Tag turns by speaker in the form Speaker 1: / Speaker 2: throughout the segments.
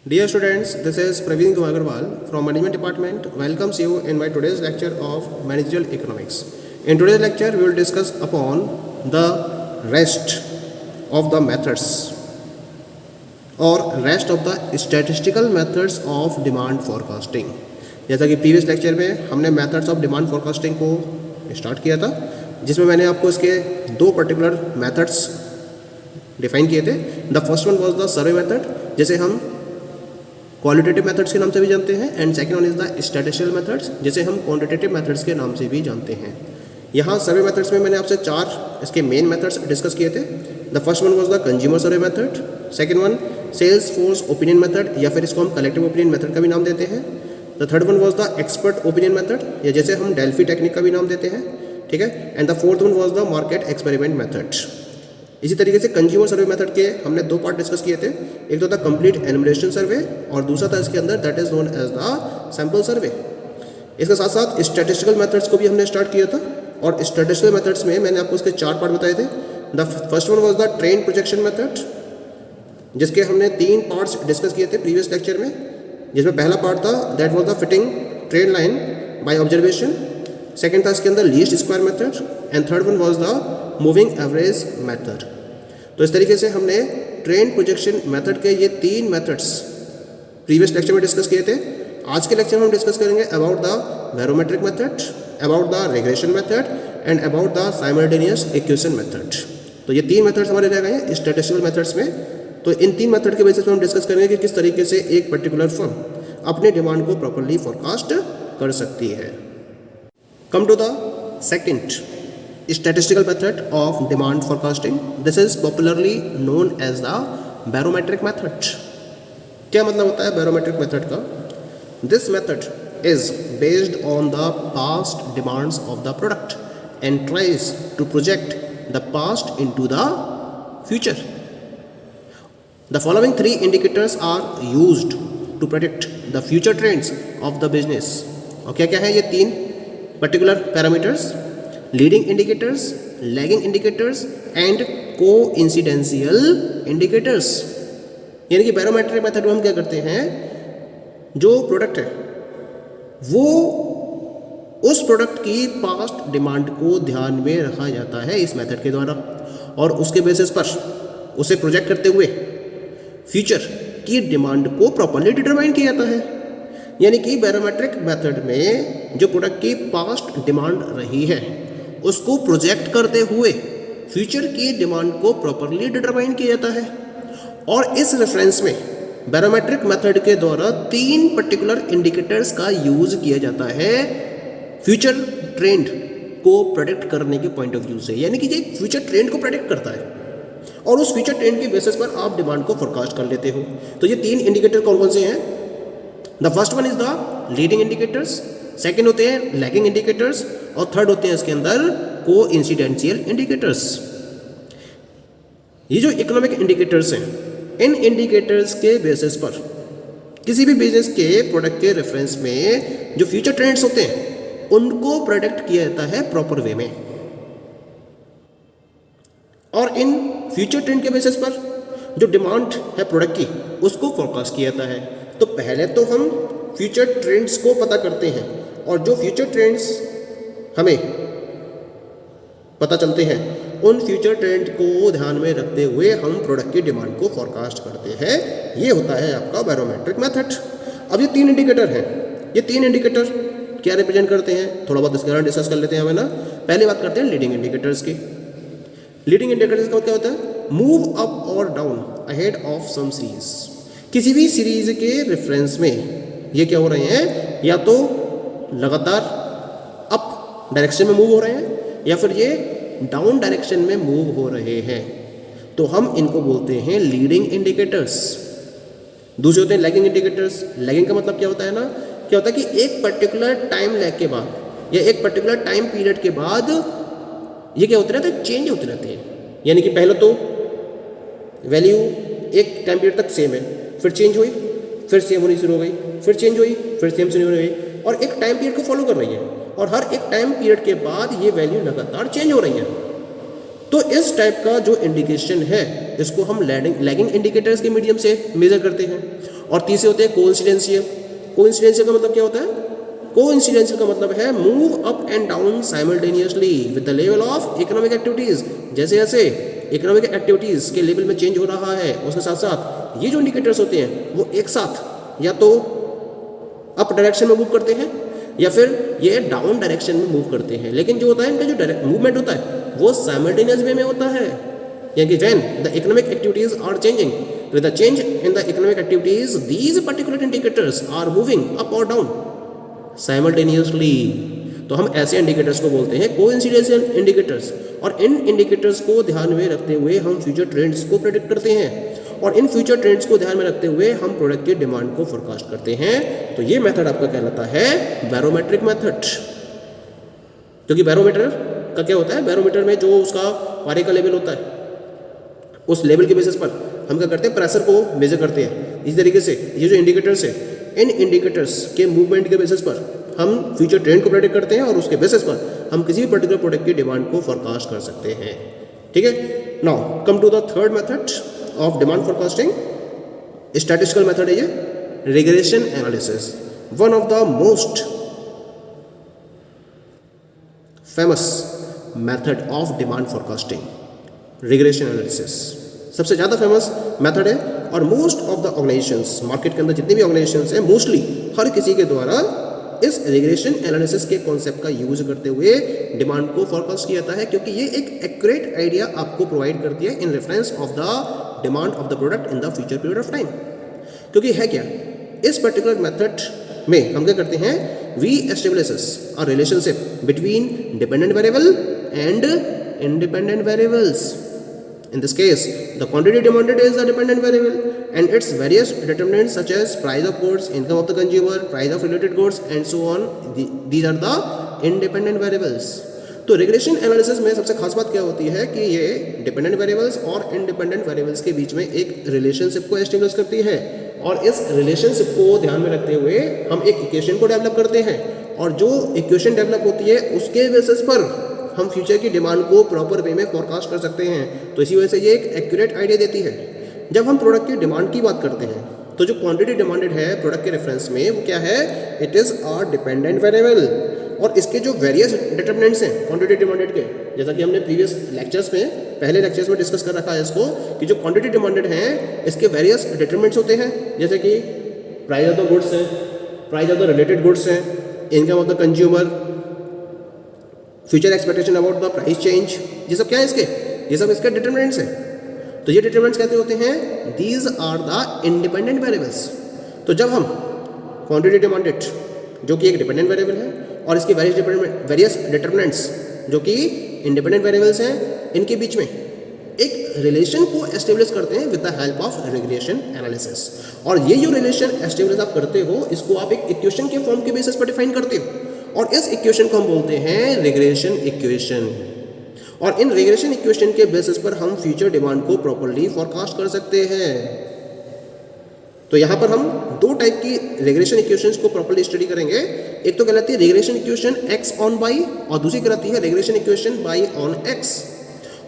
Speaker 1: Dear students, this is Praveen Kumar Agarwal from Management Department. Welcomes you in my today's lecture of Managerial Economics. In today's lecture, we will discuss upon the rest of the methods or rest of the statistical methods of demand forecasting. जैसा कि previous lecture में हमने methods of demand forecasting को start किया था, जिसमें मैंने आपको इसके दो पर्टिकुलर मेथड्स डिफाइन किए थे. The first one was the survey method, जिसे हम क्वालिटेटिव मेथड्स के नाम से भी जानते हैं, and second one is the statistical methods, जिसे हम क्वांटिटेटिव मेथड्स के नाम से भी जानते हैं. यहाँ सर्वे मेथड्स में मैंने आपसे चार इसके मेन मेथड्स डिस्कस किए थे. The first one was the consumer survey method, second one sales force opinion method, या फिर इसको हम कलेक्टिव ओपिनियन मेथड का भी नाम देते हैं. The third one was the expert opinion method, या जैसे हम डेल्फी टेक्निक का भी नाम देते हैं, ठीक है. And the fourth one was the market experiment method. इसी तरीके से कंज्यूमर सर्वे मेथड के हमने दो पार्ट डिस्कस किए थे. एक तो था कंप्लीट एनुमरेशन सर्वे और दूसरा था इसके अंदर that is known as the sample survey. इसके साथ साथ स्टैटिस्टिकल मेथड्स को भी हमने स्टार्ट किया था, और स्टैटिस्टिकल मेथड्स में मैंने आपको इसके चार पार्ट बताए थे. The first one was the trend projection method, जिसके हमने तीन पार्ट्स डिस्कस किए थे प्रीवियस लेक्चर में, जिसमें पहला पार्ट था that was the fitting trend line by observation, second था इसके अंदर least square method, and third one was the moving average method. तो इस तरीके से हमने ट्रेंड प्रोजेक्शन मेथड के ये तीन मेथड्स प्रीवियस लेक्चर में डिस्कस किए थे. आज के लेक्चर में हम डिस्कस करेंगे about the barometric method, about the regression method, and about the simultaneous equation method. तो ये तीन मेथड्स हमारे रह गए हैं स्टैटिस्टिकल मेथड्स में. तो इन तीन मेथड के बेसिस पर हम डिस्कस करेंगे कि किस तरीके से एक पर्टिकुलर फर्म अपने डिमांड को प्रॉपर्ली फोरकास्ट कर सकती है. Come to the second statistical method of demand forecasting. This is popularly known as the barometric method. क्या मतलब होता है barometric method का? This method is based on the past demands of the product and tries to project the past into the future. The following three indicators are used to predict the future trends of the business. और क्या है ये तीन particular parameters? Leading indicators, lagging indicators, and coincidental indicators. यानी कि barometric method में हम क्या करते हैं, जो प्रोडक्ट है वो उस प्रोडक्ट की पास्ट डिमांड को ध्यान में रखा जाता है इस मेथड के द्वारा, और उसके बेसिस पर उसे प्रोजेक्ट करते हुए फ्यूचर की डिमांड को प्रॉपर्ली डिटरमाइन किया जाता है. यानी कि बैरोमेट्रिक मेथड में जो प्रोडक्ट की पास्ट डिमांड रही है उसको प्रोजेक्ट करते हुए फ्यूचर की डिमांड को प्रॉपर्ली डिटरमाइन किया जाता है. और इस रेफरेंस में बैरोमेट्रिक मेथड के द्वारा तीन पर्टिकुलर इंडिकेटर्स का यूज किया जाता है फ्यूचर ट्रेंड को प्रेडिक्ट करने के पॉइंट ऑफ व्यू से. यानी कि ये फ्यूचर ट्रेंड को प्रेडिक्ट करता है और उस फ्यूचर ट्रेंड के बेसिस पर आप डिमांड को फोरकास्ट कर लेते हो. तो ये तीन इंडिकेटर कौन कौन से हैं? The first one is the leading indicators, second होते हैं लैगिंग इंडिकेटर्स, और थर्ड होते हैं इसके अंदर कोइंसिडेंशियल इंडिकेटर्स. ये जो इकोनॉमिक इंडिकेटर्स हैं, इन इंडिकेटर्स के बेसिस पर किसी भी बिजनेस के प्रोडक्ट के रेफरेंस में जो फ्यूचर ट्रेंड्स होते हैं उनको प्रेडिक्ट किया जाता है प्रॉपर वे में, और इन फ्यूचर ट्रेंड के बेसिस पर जो डिमांड है प्रोडक्ट की उसको फोरकास्ट किया जाता है. तो पहले तो हम फ्यूचर ट्रेंड्स को पता करते हैं, और जो फ्यूचर ट्रेंड्स हमें पता चलते हैं उन फ्यूचर ट्रेंड को ध्यान में रखते हुए हम प्रोडक्ट की डिमांड को फोरकास्ट करते हैं. ये होता है आपका बैरोमेट्रिक मेथड. अब ये तीन इंडिकेटर हैं, ये तीन इंडिकेटर क्या रिप्रेजेंट करते हैं थोड़ा बहुत इसके बारे में डिस्कस कर लेते हैं हमें ना. पहले बात करते हैं लीडिंग इंडिकेटर्स की. लीडिंग इंडिकेटर्स का क्या होता है? मूव अप और down ahead of some series. किसी भी सीरीज के रेफरेंस में ये क्या हो रहे हैं, या तो लगातार अप डायरेक्शन में मूव हो रहे हैं या फिर ये डाउन डायरेक्शन में मूव हो रहे हैं. तो हम इनको बोलते हैं लीडिंग इंडिकेटर्स. दूसरे होते हैं लैगिंग इंडिकेटर्स. लैगिंग का मतलब क्या होता है ना, क्या होता है कि एक पर्टिकुलर टाइम लैग के बाद या एक पर्टिकुलर टाइम पीरियड के बाद ये क्या होते रहते हैं, चेंज होते रहते हैं. यानी कि पहले तो वैल्यू एक टाइम पीरियड तक सेम है, फिर चेंज हुई, फिर सेम होनी शुरू हो गई, फिर चेंज हुई, फिर सेम शुरू हो गई, और एक टाइम पीरियड को फॉलो कर रही है, और हर एक टाइम पीरियड के बाद ये वैल्यू लगातार चेंज हो रही है. तो इस टाइप का जो इंडिकेशन है इसको हम लैगिंग इंडिकेटर्स के मीडियम से मेजर करते हैं. और तीसरे होते हैं कोइंसिडेंशियल। कोइंसिडेंशियल का मतलब क्या होता है? कोइंसिडेंशियल का मतलब है move up and down simultaneously with the level of economic activities. जैसे जैसे इकोनॉमिक एक्टिविटीज के लेवल में चेंज हो रहा है, उसके साथ साथ ये जो इंडिकेटर्स होते हैं वो एक साथ या तो अप डायरेक्शन में मूव करते हैं या फिर ये डाउन डायरेक्शन में मूव करते हैं। लेकिन जो होता है इनका जो मूवमेंट होता है वो साइमल्टेनियस वे में होता है, यानी when the economic activities are changing with the change in the economic activities these particular indicators are moving up और डाउन साइमल्टेनियसली। तो हम ऐसे इंडिकेटर्स को बोलते हैं कोइंसिडेंशियल इंडिकेटर्स। और इन इंडिकेटर्स को ध्यान में रखते हुए हम फ्यूचर ट्रेंड्स को प्रेडिक्ट करते हैं, और इन फ्यूचर ट्रेंड्स को ध्यान में रखते हुए हम प्रोडक्ट की डिमांड को फोरकास्ट करते हैं। तो ये मेथड आपका कहलाता है बैरोमेट्रिक मेथड। क्योंकि बैरोमीटर का क्या होता है, बैरोमीटर में जो उसका पारे का लेवल होता है उस लेवल के बेसिस पर हम क्या करते हैं, प्रेशर को मेजर करते हैं। इसी तरीके से ये जो इंडिकेटर्स है, इन इंडिकेटर्स के मूवमेंट के बेसिस पर हम फ्यूचर ट्रेंड को प्रेडिक्ट करते हैं और उसके बेसिस पर हम किसी भी पर्टिकुलर प्रोडक्ट की डिमांड को फोरकास्ट कर सकते हैं। ठीक है, now come to the third method of demand forecasting. Statistical method है ये, regression analysis. One of the most famous method of demand forecasting, regression analysis सबसे ज़्यादा फेमस मेथड है। और most of the organisations, market के अंदर जितनी भी ऑर्गेनाइजेशंस हैं, मोस्टली हर किसी के द्वारा इस रिग्रेशन एनालिसिस के कॉन्सेप्ट का यूज करते हुए डिमांड को फोरकास्ट किया जाता है, क्योंकि ये एक एक्यूरेट आइडिया आपको प्रोवाइड करती है in reference of the demand of the product in the future period of time. क्योंकि है क्या, इस पर्टिकुलर मेथड में हम क्या करते हैं, we establishes a relationship between dependent variable and independent variables. In this case, the quantity demanded is the dependent variable and its various determinants such as price of goods, income of the consumer, price of related goods and so on. These are the independent variables. तो regression analysis में सबसे खास बात क्या होती है कि ये डिपेंडेंट वेरिएबल्स और इंडिपेंडेंट वेरिएबल्स के बीच में एक रिलेशनशिप को एस्टेब्लिश करती है, और इस रिलेशनशिप को ध्यान में रखते हुए हम एक इक्वेशन को डेवलप करते हैं, और जो इक्वेशन डेवलप होती है उसके बेसिस पर हम फ्यूचर की डिमांड को प्रॉपर वे में फोरकास्ट कर सकते हैं। तो इसी वजह से ये एक एक्यूरेट आइडिया देती है। जब हम प्रोडक्ट की डिमांड की बात करते हैं तो जो क्वांटिटी डिमांडेड है प्रोडक्ट के रेफरेंस में वो क्या है, it is a dependent variable. और इसके जो वेरियस डिटरमिनेंट्स हैं क्वांटिटी डिमांडेड के, जैसा कि हमने प्रीवियस लेक्चर्स में, पहले लेक्चर्स में डिस्कस कर रखा है इसको, कि जो क्वांटिटी डिमांडेड हैं इसके वेरियस डिटरमिनेंट्स होते हैं, जैसे कि प्राइस ऑफ द गुड्स है, price of the related goods हैं, income of the consumer, future expectation about the price change. ये सब क्या है इसके, ये सब इसके डिटरमिनेंट्स हैं। तो ये डिटरमिनेंट्स कहते होते हैं, these are the independent variables. तो जब हम क्वांटिटी डिमांडेड जो कि एक डिपेंडेंट वेरिएबल है और इसके वेरियस डिटरमिनेंट्स जो कि इंडिपेंडेंट वेरिएबल्स हैं, इनके बीच में एक रिलेशन को एस्टेब्लिश करते हैं with the help of regression analysis. और ये जो रिलेशन एस्टेब्लिश आप करते हो इसको आप एक इक्वेशन के फॉर्म के बेसिस पर डिफाइन करते हो, और इस इक्वेशन को हम बोलते हैं रिग्रेशन इक्वेशन। और इन रिग्रेशन इक्वेशन के बेसिस पर हम फ्यूचर डिमांड को प्रॉपर्ली फोरकास्ट कर सकते हैं। तो यहाँ पर हम दो टाइप की रिग्रेशन इक्वेशंस को प्रॉपर्ली स्टडी करेंगे। एक तो कहलाती है regression equation X on Y, और दूसरी कहलाती है regression equation Y on X.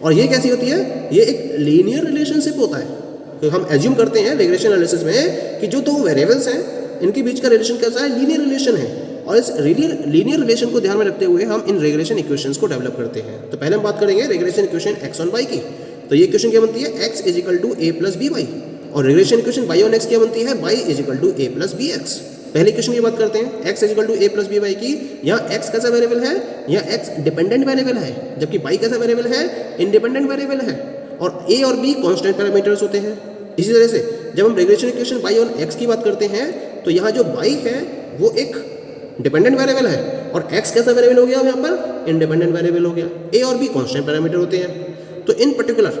Speaker 1: और ये कैसी होती है, ये एक लीनियर रिलेशनशिप होता है। तो हम एज्यूम करते हैं रिग्रेशन एनालिसिस में कि जो दो वेरिएबल्स हैं इनके बीच का रिलेशन कैसा है, लीनियर रिलेशन है, और इस लीनियर रिलेशन को ध्यान में रखते हुए हम इन रिग्रेशन इक्वेशंस को डेवलप करते हैं। तो पहले हम बात करेंगे regression equation X on Y की। तो ये इक्वेशन क्या बनती है, X is equal to A plus B Y, और regression equation Y on X क्या बनती है, Y is equal to A plus B X. पहले इक्वेशन की बात करते हैं X is equal to A plus B Y की। यहाँ एक्स कैसा वेरिएबल है, यहाँ एक्स डिपेंडेंट वेरिएबल है, जबकि वाई कैसा वेरिएबल है, इंडिपेंडेंट वेरिएबल है, और ए और बी कांस्टेंट पैरामीटर्स होते हैं। इसी तरह से जब हम regression equation Y on X की बात करते हैं तो यहाँ जो वाई है वो एक डिपेंडेंट वेरिएबल है, और x कैसा वेरिएबल हो गया यहाँ पर, इंडिपेंडेंट वेरिएबल हो गया। a और b कांस्टेंट पैरामीटर होते हैं। तो इन पर्टिकुलर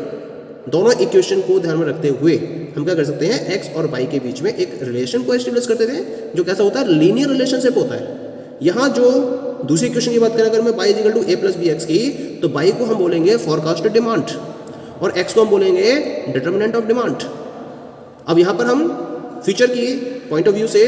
Speaker 1: दोनों इक्वेशन को ध्यान में रखते हुए हम क्या कर सकते हैं, x और y के बीच में एक रिलेशन को एस्टेब्लिश करते थे जो कैसा होता है, लीनियर रिलेशनशिप होता है। यहाँ जो दूसरी इक्वेशन की बात करें अगर मैं y equal to a plus B X की, तो y को हम बोलेंगे फोरकास्टेड डिमांड और x को हम बोलेंगे डिटर्मिनेंट ऑफ डिमांड। अब यहाँ पर हम फ्यूचर की पॉइंट ऑफ व्यू से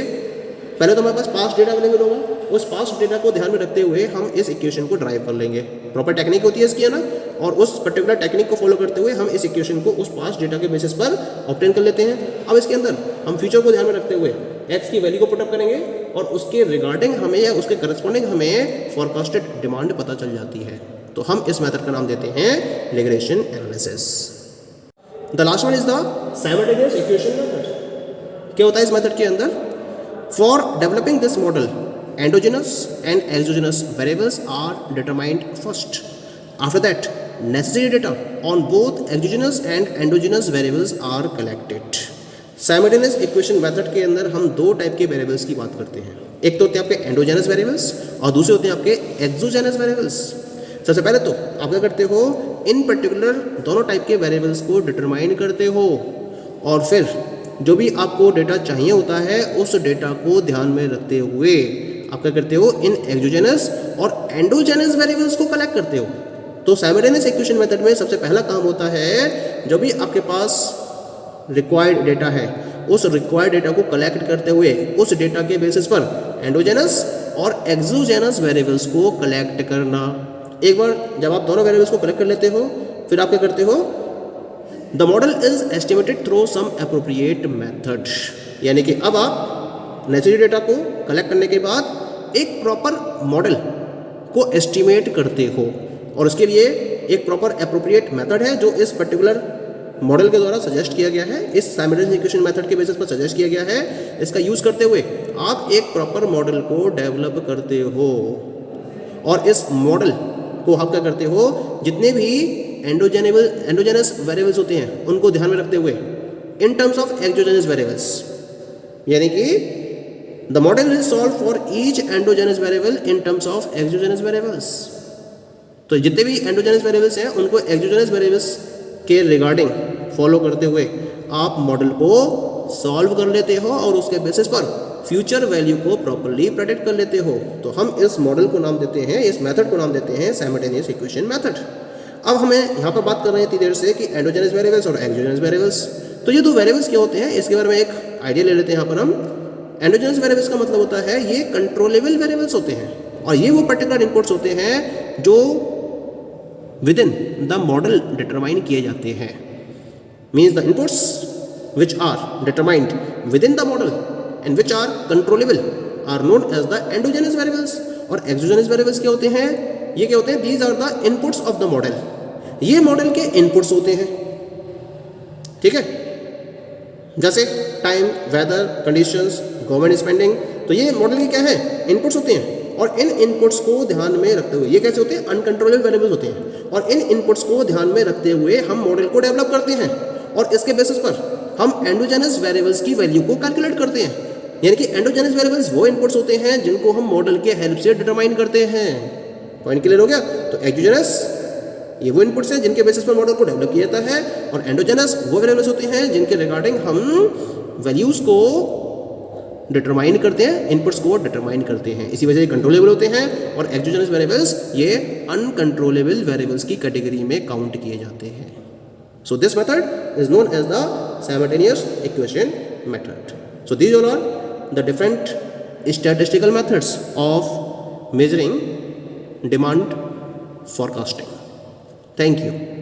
Speaker 1: पहले तो हमारे पास पास्ट डेटा अवेलेबल होगा, उस पास्ट डेटा को ध्यान में रखते हुए हम इस इक्वेशन को ड्राइव कर लेंगे। प्रॉपर टेक्निक होती है इसकी, है ना। और उस पर्टिकुलर टेक्निक को फॉलो करते हुए हम इस इक्वेशन को उस पास्ट डेटा के बेसिस पर ऑब्टेन कर लेते हैं। अब इसके अंदर हम फ्यूचर को ध्यान में रखते हुए एक्स की वैल्यू को पुटअप करेंगे और उसके रिगार्डिंग हमें या उसके करस्पॉन्डिंग हमें फॉरकास्टेड डिमांड पता चल जाती है। तो हम इस मेथड का नाम देते हैं regression analysis. The last one is the simultaneous equation method. क्या होता है इस मेथड के अंदर? For developing this model endogenous and exogenous variables are determined first. After that, necessary data on both exogenous and endogenous variables are collected. Simultaneous equation method के अंदर हम दो टाइप के वेरिएबल्स की बात करते हैं। एक तो होते हैं आपके एंडोजेनस वेरिएबल्स और दूसरे होते हैं आपके एक्सोजेनस वेरिएबल्स। सबसे पहले तो आप क्या करते हो, इन पर्टिकुलर दोनों टाइप के वेरिएबल्स को डिटरमाइन करते हो और फिर जो भी आपको डेटा चाहिए होता है उस डेटा को ध्यान में रखते हुए आप क्या करते हो, इन एक्सोजेनस और एंडोजेनस वेरिएबल्स को कलेक्ट करते हो। तो साइमल्टेनियस इक्वेशन मेथड में सबसे पहला काम होता है, जो भी आपके पास रिक्वायर्ड डेटा है उस रिक्वायर्ड डेटा को कलेक्ट करते हुए उस डेटा के बेसिस पर एंडोजेनस और एक्सोजेनस वेरिएबल्स को कलेक्ट करना। एक बार जब आप दोनों वेरिएबल्स को कलेक्ट कर लेते हो फिर आप क्या करते हो, the model is estimated through some appropriate method. यानी कि अब आप नेचुरल डेटा को कलेक्ट करने के बाद एक प्रॉपर मॉडल को एस्टिमेट करते हो और उसके लिए एक प्रॉपर एप्रोप्रिएट मेथड है जो इस पर्टिकुलर मॉडल के द्वारा सजेस्ट किया गया है, इस साइमल्टेनियस इक्वेशन मेथड के बेसिस पर सजेस्ट किया गया है। इसका यूज़ करते हुए आप एक प्रॉपर मॉडल को डेवलप करते हो और इस मॉडल को आप क्या करते हो, जितने भी एंडोजेनस वेरिएबल्स होते हैं उनको ध्यान में रखते हुए in terms of exogenous variables, यानी कि the model is solved for each endogenous variable in terms of exogenous variables। तो जितने भी endogenous variables हैं उनको exogenous variables के रिगार्डिंग फॉलो करते हुए आप मॉडल को सॉल्व कर लेते हो और उसके बेसिस पर फ्यूचर वैल्यू को प्रॉपरली प्रेडिक्ट कर लेते हो। तो हम इस मॉडल को नाम देते हैं, इस मेथड को नाम देते हैं साइमल्टेनियस इक्वेशन मेथड। अब हमें यहाँ पर बात कर रहे हैं इतनी देर से कि एंडोजेनस वेरिएबल्स और एक्सोजेनस वेरिएबल्स। तो ये दो वेरिएबल्स क्या होते हैं इसके बारे में एक आइडिया ले लेते हैं। यहाँ पर हम एंडोजेनस वेरिएबल्स का मतलब होता है ये कंट्रोलेबल वेरिएबल्स होते हैं और ये वो पर्टिकुलर इनपुट्स होते हैं जो within the model determine किए जाते हैं। Means the inputs which are determined within the model and which are controllable are known as the endogenous variables. और एक्सोजेनस वेरिएबल्स क्या होते हैं, ये क्या होते हैं, these are the inputs of the model. ये मॉडल के इनपुट्स होते हैं, ठीक है, जैसे time, weather conditions, government spending. तो ये मॉडल के क्या है, इनपुट्स होते हैं और इन इनपुट्स को ध्यान में रखते हुए ये कैसे होते हैं, अनकंट्रोलेबल वेरिएबल्स होते हैं और इन इनपुट्स को ध्यान में रखते हुए हम मॉडल को डेवलप करते हैं और इसके बेसिस पर हम एंडोजेनस वेरिएबल्स की वैल्यू को कैलकुलेट करते हैं। यानी कि एंडोजेनस वेरिएबल्स वो इनपुट्स होते हैं जिनको हम मॉडल के हेल्प से डिटरमाइन करते हैं। पॉइंट क्लियर हो गया? तो एक्सोजेनस ये वो इनपुट्स हैं जिनके बेसिस पर मॉडल को डेवलप किया जाता है और एंडोजेनस वो वेरिएबल्स होते हैं जिनके रिगार्डिंग हम वैल्यूज़ को डिटरमाइन करते हैं, इनपुट्स को डिटरमाइन करते हैं। इसी वजह से कंट्रोलेबल होते हैं और एक्सोजेनस वेरिएबल्स ये अनकंट्रोलेबल वेरिएबल्स की कैटेगरी में काउंट किए जाते हैं। So this method is known as the simultaneous equation method. So these all are the different statistical methods of measuring demand forecasting. Thank you.